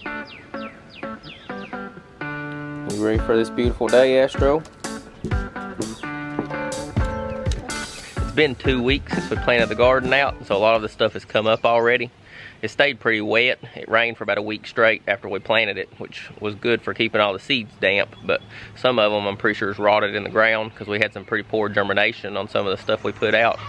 You ready for this beautiful day, Astro? It's been 2 weeks since we planted the garden out, so a lot of the stuff has come up already. It stayed pretty wet. It rained for about a week straight after we planted it, which was good for keeping all the seeds damp, but some of them I'm pretty sure is rotted in the ground because we had some pretty poor germination on some of the stuff we put out.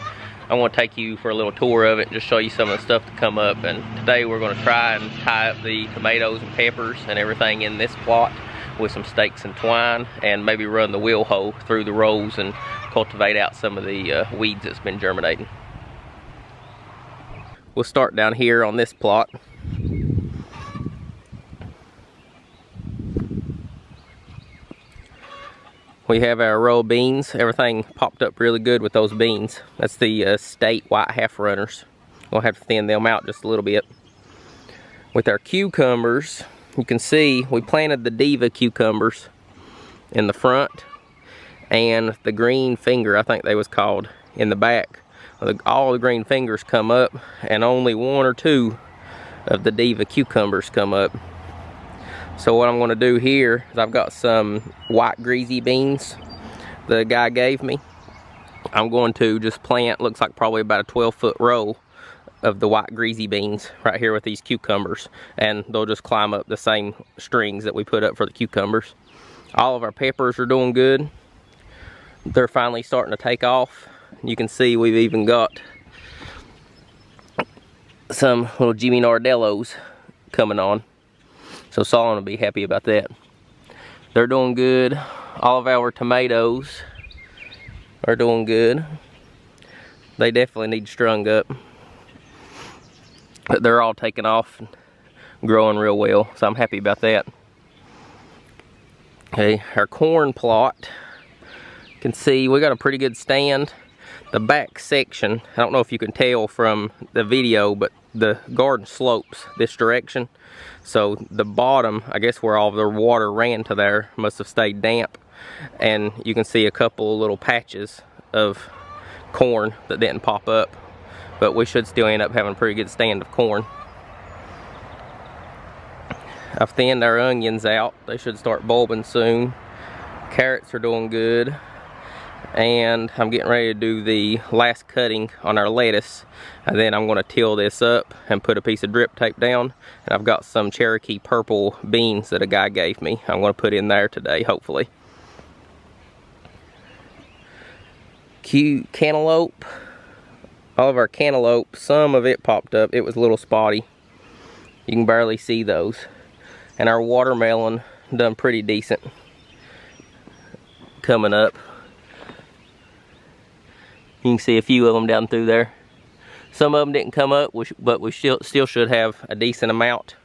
I want to take you for a little tour of it and just show you some of the stuff that come up. And today we're going to try and tie up the tomatoes and peppers and everything in this plot with some stakes and twine, and maybe run the wheel hoe through the rows and cultivate out some of the weeds that's been germinating. We'll start down here on this plot. We have our row of beans. Everything popped up really good with those beans. That's the state white half runners. We'll have to thin them out just a little bit. With our cucumbers, you can see we planted the Diva cucumbers in the front, and the green finger, I think they was called, in the back. All the green fingers come up, and only 1 or 2 of the Diva cucumbers come up. So what I'm going to do here is I've got some white greasy beans the guy gave me. I'm going to just plant, looks like probably about a 12-foot row of the white greasy beans right here with these cucumbers, and they'll just climb up the same strings that we put up for the cucumbers. All of our peppers are doing good. They're finally starting to take off. You can see we've even got some little Jimmy Nardellos coming on. So Solon will be happy about that. They're doing good. All of our tomatoes are doing good. They definitely need strung up. But they're all taking off and growing real well, so I'm happy about that. Okay, our corn plot. You can see we got a pretty good stand. The back section, I don't know if you can tell from the video, but the garden slopes this direction. So the bottom, I guess where all the water ran to there, must have stayed damp. And you can see a couple little patches of corn that didn't pop up. But we should still end up having a pretty good stand of corn. I've thinned our onions out. They should start bulbing soon. Carrots are doing good. And I'm getting ready to do the last cutting on our lettuce, and then I'm going to till this up and put a piece of drip tape down. And I've got some Cherokee purple beans that a guy gave me I'm going to put in there today, hopefully. Cantaloupe. All of our cantaloupe, some of it popped up. It was a little spotty. You can barely see those. And our watermelon done pretty decent coming up. You can see a few of them down through there. Some of them didn't come up, but we still should have a decent amount.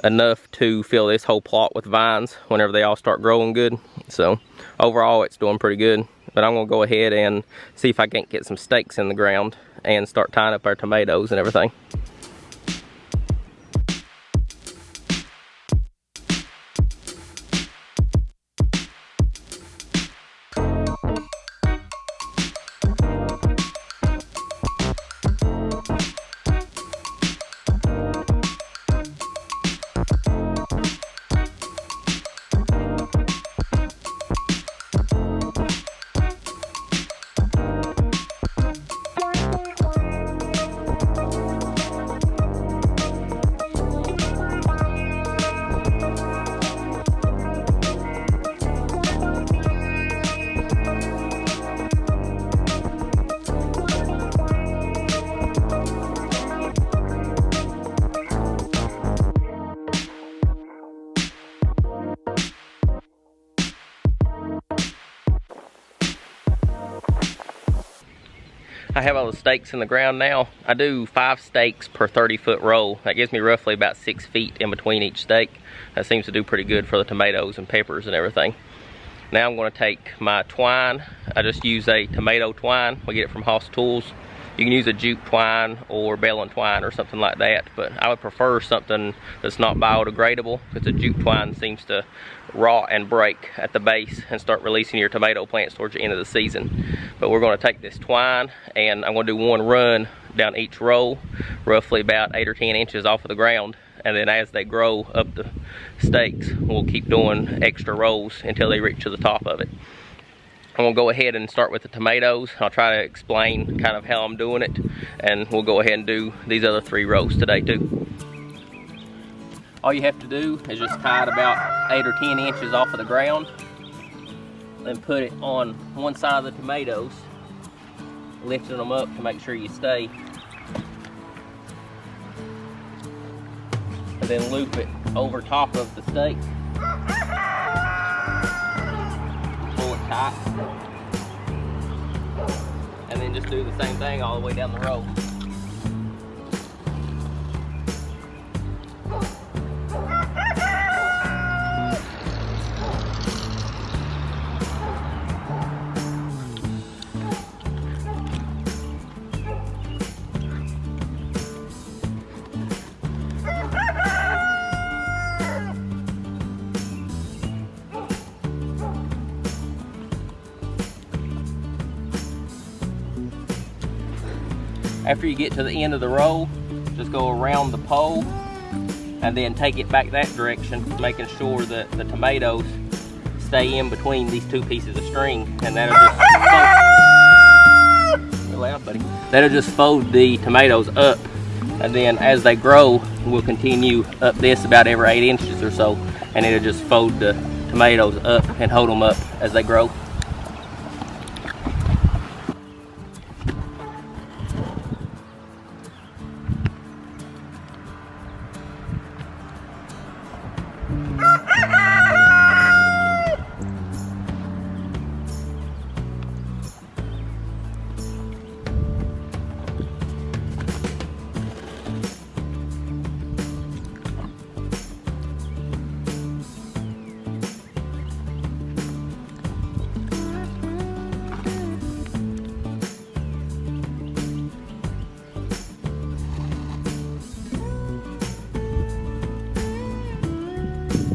Enough to fill this whole plot with vines whenever they all start growing good. So overall it's doing pretty good. But I'm going to go ahead and see if I can't get some stakes in the ground and start tying up our tomatoes and everything. I have all the stakes in the ground now. I do 5 stakes per 30-foot row. That gives me roughly about 6 feet in between each stake. That seems to do pretty good for the tomatoes and peppers and everything. Now I'm going to take my twine. I just use a tomato twine. We get it from Hoss Tools. You can use a jute twine or bale and twine or something like that, but I would prefer something that's not biodegradable, because the jute twine seems to rot and break at the base and start releasing your tomato plants towards the end of the season. But we're going to take this twine and I'm going to do one run down each row, roughly about 8 or 10 inches off of the ground. And then as they grow up the stakes, we'll keep doing extra rows until they reach to the top of it. I'm gonna go ahead and start with the tomatoes. I'll try to explain kind of how I'm doing it, and we'll go ahead and do these other 3 rows today too. All you have to do is just tie it about 8 or 10 inches off of the ground and put it on one side of the tomatoes, lifting them up to make sure you stay. And then loop it over top of the stake. Pull it tight. And then just do the same thing all the way down the row. After you get to the end of the row, just go around the pole and then take it back that direction, making sure that the tomatoes stay in between these 2 pieces of string, and that'll just fold, loud, buddy. That'll just fold the tomatoes up, and then as they grow, we'll continue up this about every 8 inches or so, and it'll just fold the tomatoes up and hold them up as they grow.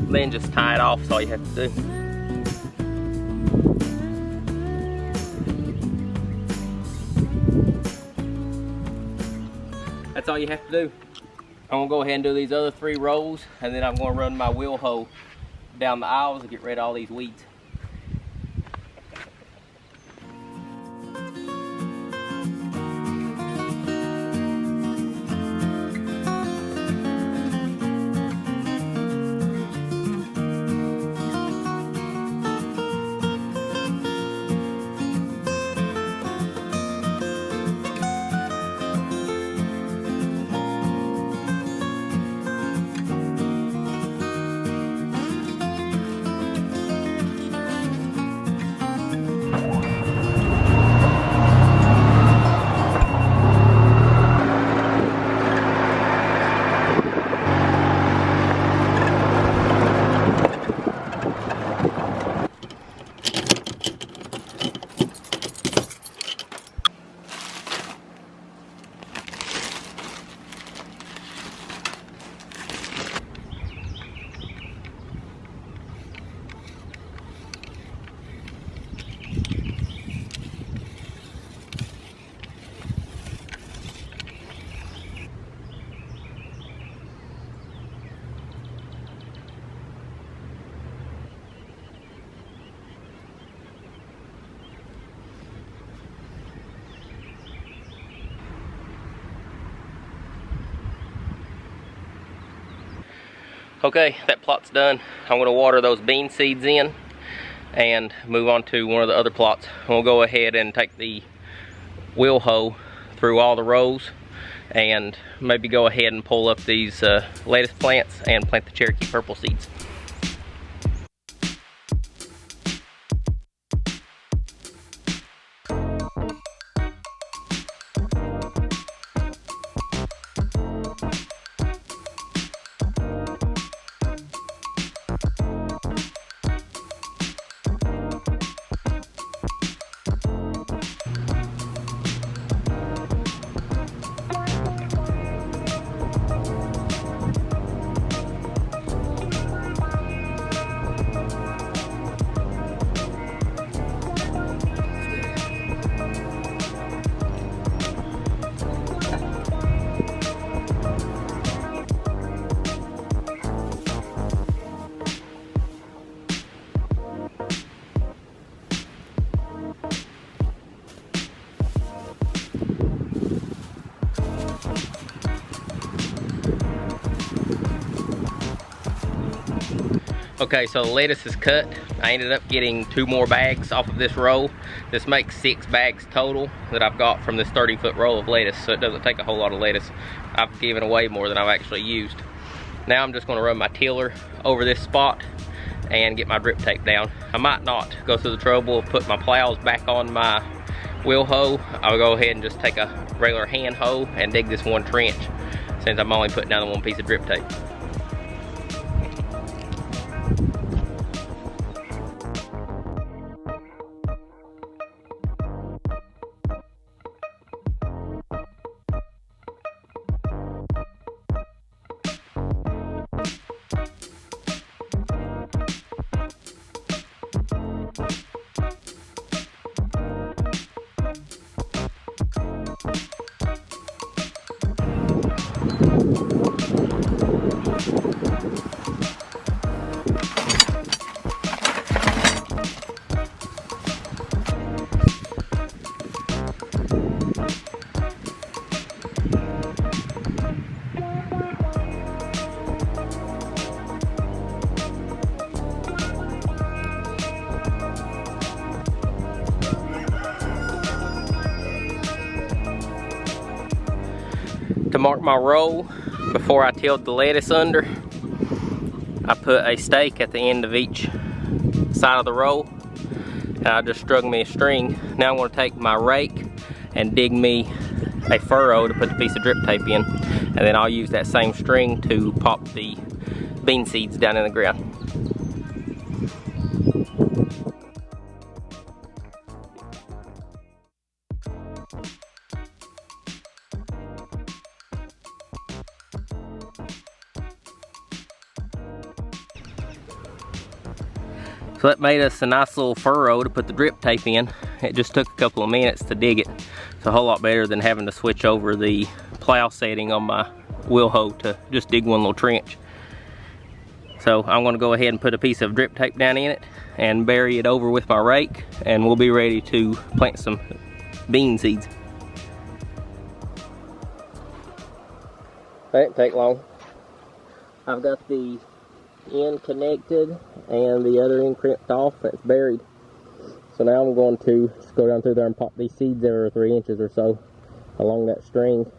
Then just tie it off, is all you have to do. That's all you have to do. I'm gonna go ahead and do these other 3 rows, and then I'm gonna run my wheel hoe down the aisles and get rid of all these weeds. Okay, that plot's done. I'm gonna water those bean seeds in and move on to one of the other plots. We'll go ahead and take the wheel hoe through all the rows and maybe go ahead and pull up these lettuce plants and plant the Cherokee purple seeds. Okay, so the lettuce is cut. I ended up getting 2 more bags off of this roll. This makes 6 bags total that I've got from this 30-foot roll of lettuce, so it doesn't take a whole lot of lettuce. I've given away more than I've actually used. Now I'm just gonna run my tiller over this spot and get my drip tape down. I might not go through the trouble of putting my plows back on my wheel hoe. I'll go ahead and just take a regular hand hoe and dig this one trench, since I'm only putting down the 1 piece of drip tape. To mark my roll, before I tilled the lettuce under, I put a stake at the end of each side of the roll, and I just strung me a string. Now I'm going to take my rake and dig me a furrow to put the piece of drip tape in, and then I'll use that same string to pop the bean seeds down in the ground. So that made us a nice little furrow to put the drip tape in. It just took a couple of minutes to dig it. It's a whole lot better than having to switch over the plow setting on my wheel hoe to just dig one little trench. So I'm gonna go ahead and put a piece of drip tape down in it and bury it over with my rake, and we'll be ready to plant some bean seeds. That didn't take long. I've got the end connected and the other end crimped off. That's buried. So now I'm going to just go down through there and pop these seeds every 3 inches or so along that string.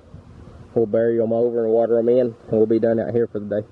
We'll bury them over and water them in, and we'll be done out here for the day.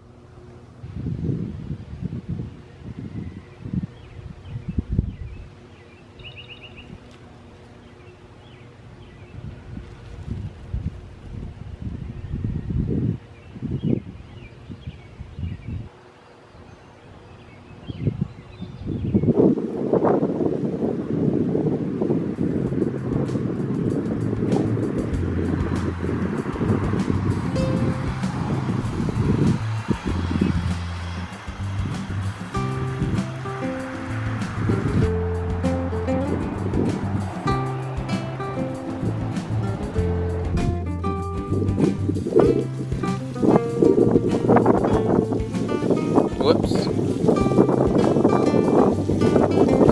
Whoops.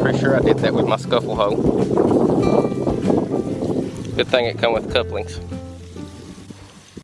Pretty sure I did that with my scuffle hoe. Good thing it come with couplings.